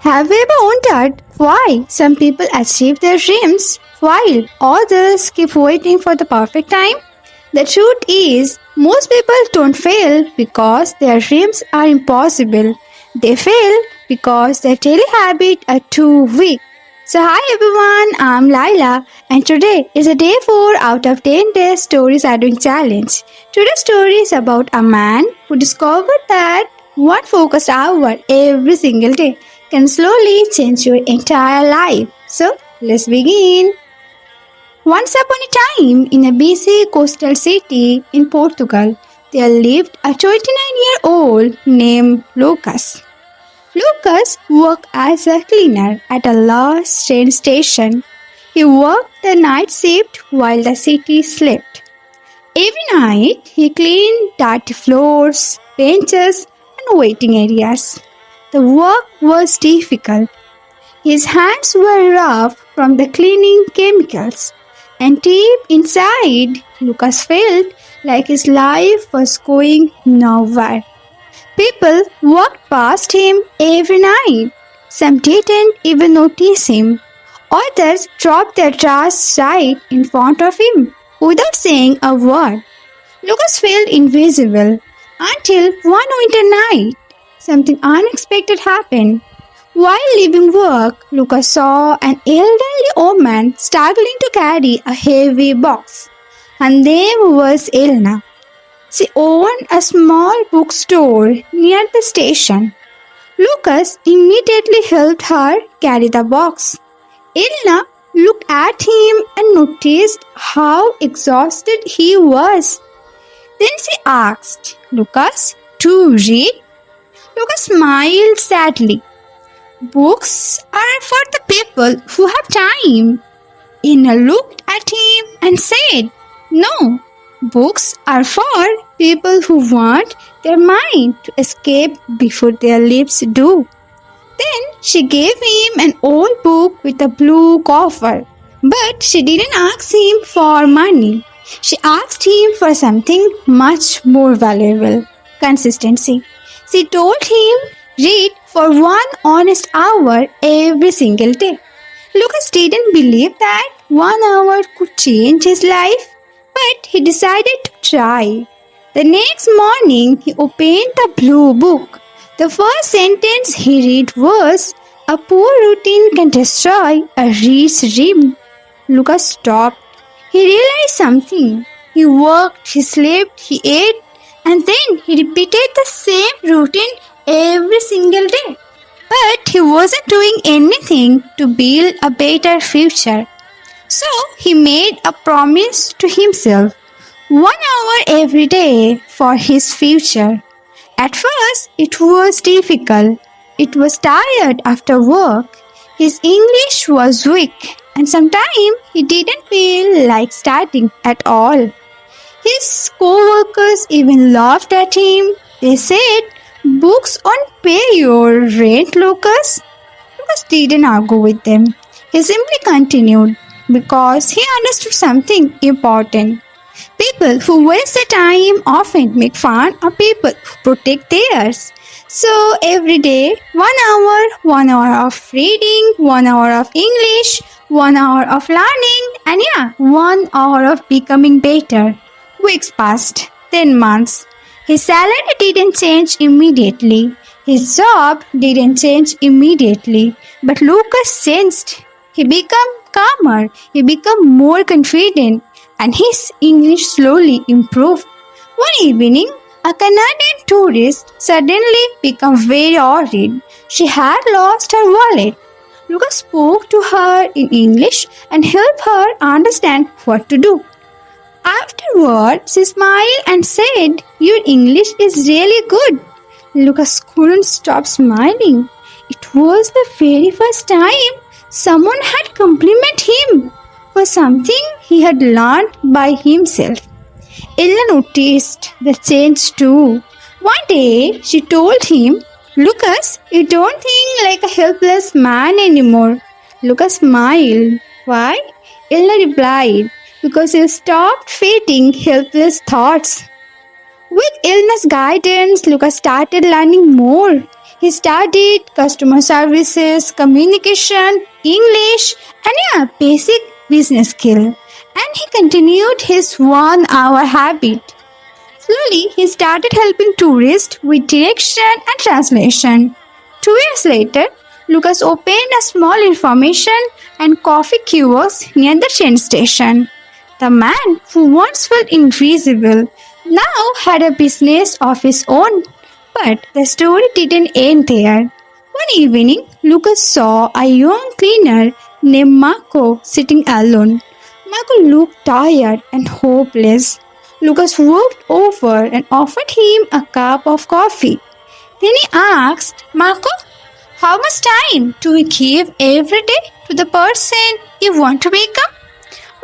Have you ever wondered why some people achieve their dreams while others keep waiting for the perfect time? The truth is, most people don't fail because their dreams are impossible. They fail because their daily habits are too weak. So, hi everyone, I'm Laila, and today is a day 4 out of 10 days stories are doing challenge. Today's story is about a man who discovered that one focused hour every single day can slowly change your entire life. So, let's begin. Once upon a time, in a busy coastal city in Portugal, there lived a 29-year-old named Lucas. Lucas worked as a cleaner at a large train station. He worked the night shift while the city slept. Every night, he cleaned dirty floors, benches, and waiting areas. The work was difficult. His hands were rough from the cleaning chemicals, and deep inside, Lucas felt like his life was going nowhere. People walked past him every night. Some didn't even notice him. Others dropped their trash right in front of him without saying a word. Lucas felt invisible until one winter night, something unexpected happened. While leaving work, Lucas saw an elderly woman struggling to carry a heavy box. Her name was Elena. She owned a small bookstore near the station. Lucas immediately helped her carry the box. Elena looked at him and noticed how exhausted he was. Then she asked, Lucas, do you read? Lucas smiled sadly. Books are for the people who have time. Elena looked at him and said, No, books are for people who want their mind to escape before their lips do. Then she gave him an old book with a blue cover. But she didn't ask him for money. She asked him for something much more valuable, consistency. She told him, read for 1 honest hour every single day. Lucas didn't believe that 1 hour could change his life, but he decided to try. The next morning, he opened the blue book. The first sentence he read was, A poor routine can destroy a rich dream. Lucas stopped. He realized something. He worked, he slept, he ate, and then he repeated the same routine every single day. But he wasn't doing anything to build a better future. So he made a promise to himself, 1 hour every day for his future. At first, it was difficult. It was tired after work. His English was weak, and sometimes he didn't feel like studying at all. His co-workers even laughed at him. They said, Books won't pay your rent, Lucas. Lucas didn't argue with them. He simply continued because he understood something important. People who waste their time often make fun of people who protect theirs. So every day, 1 hour of reading, 1 hour of English, 1 hour of learning, and 1 hour of becoming better. Weeks passed, then months. His salary didn't change immediately. His job didn't change immediately. But Lucas changed. He became calmer. He became more confident. And his English slowly improved. One evening, a Canadian tourist suddenly became very worried. She had lost her wallet. Lucas spoke to her in English and helped her understand what to do. Afterward, she smiled and said, Your English is really good. Lucas couldn't stop smiling. It was the very first time someone had complimented him for something he had learned by himself. Ella noticed the change too. One day, she told him, Lucas, you don't think like a helpless man anymore. Lucas smiled. Why? Ella replied, Because you stopped feeding helpless thoughts. With Elna's guidance, Lucas started learning more. He studied customer services, communication, English, and basic business skill. And he continued his 1 hour habit. Slowly, he started helping tourists with direction and translation. 2 years later, Lucas opened a small information and coffee kiosk near the train station. The man who once felt invisible now had a business of his own. But the story didn't end there. One evening, Lucas saw a young cleaner named Marco sitting alone. Marco looked tired and hopeless. Lucas walked over and offered him a cup of coffee. Then he asked, Marco, how much time do we give every day to the person you want to become?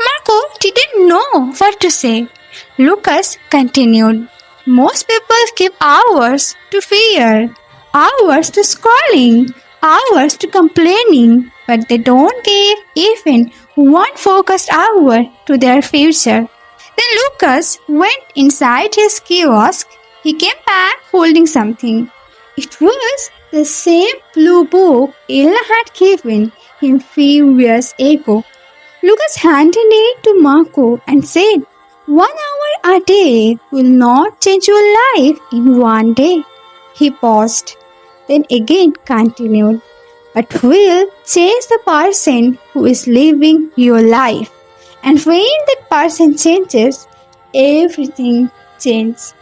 Marco didn't know what to say. Lucas continued, most people give hours to fear, hours to scrolling, hours to complaining, but they don't give even one focused hour to their future. Then Lucas went inside his kiosk. He came back holding something. It was the same blue book Ella had given him few years ago. Lucas handed it to Marco and said, 1 hour a day will not change your life in one day. He paused, then again continued, but will change the person who is living your life. And when that person changes, everything changes.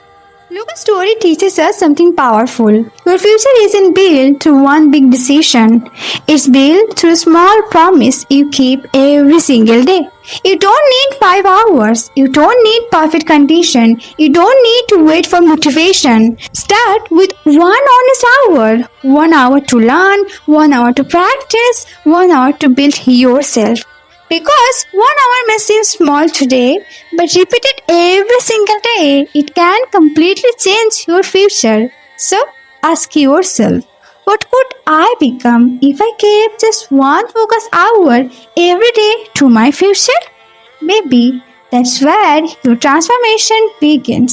Lucas' story teaches us something powerful. Your future isn't built through one big decision. It's built through a small promise you keep every single day. You don't need 5 hours. You don't need perfect condition. You don't need to wait for motivation. Start with 1 honest hour. 1 hour to learn, 1 hour to practice, 1 hour to build yourself. Because 1 hour may seem small today, but repeated every single day, it can completely change your future. So, ask yourself, what could I become if I gave just one focus hour every day to my future? Maybe that's where your transformation begins.